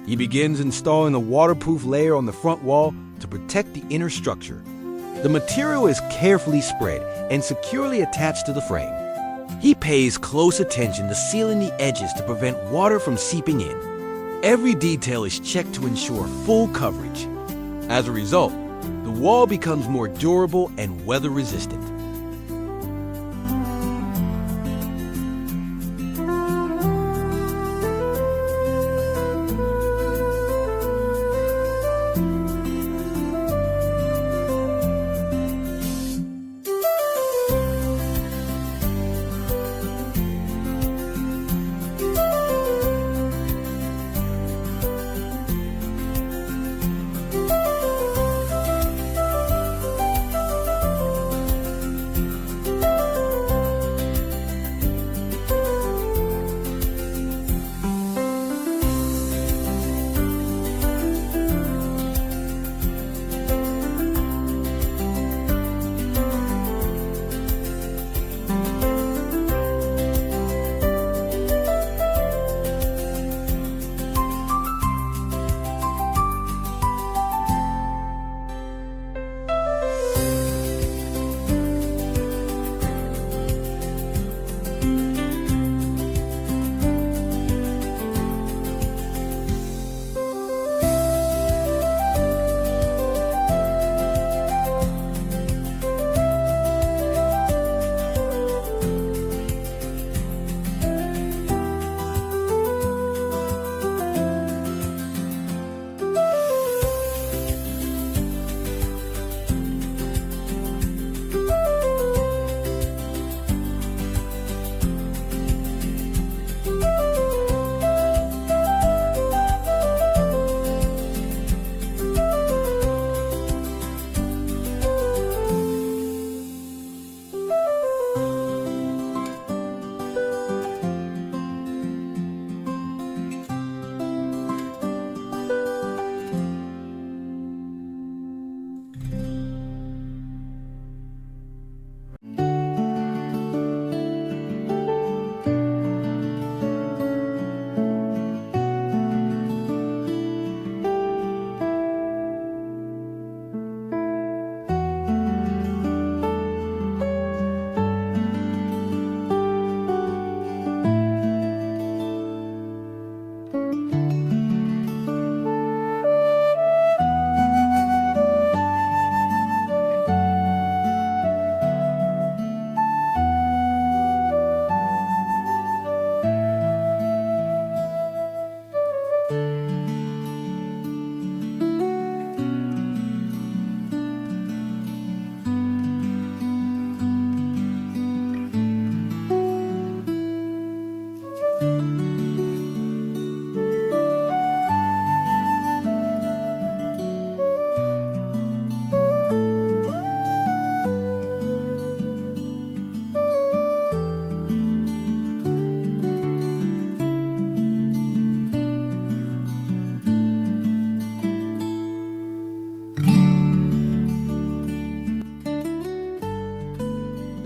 He begins installing a waterproof layer on the front wall to protect the inner structure. The material is carefully spread and securely attached to the frame. He pays close attention to sealing the edges to prevent water from seeping in. Every detail is checked to ensure full coverage. As a result, the wall becomes more durable and weather-resistant.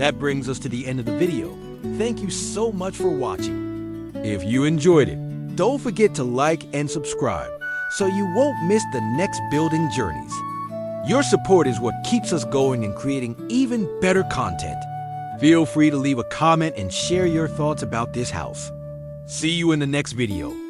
That brings us to the end of the video. Thank you so much for watching. If you enjoyed it, don't forget to like and subscribe so you won't miss the next building journeys. Your support is what keeps us going and creating even better content. Feel free to leave a comment and share your thoughts about this house. See you in the next video.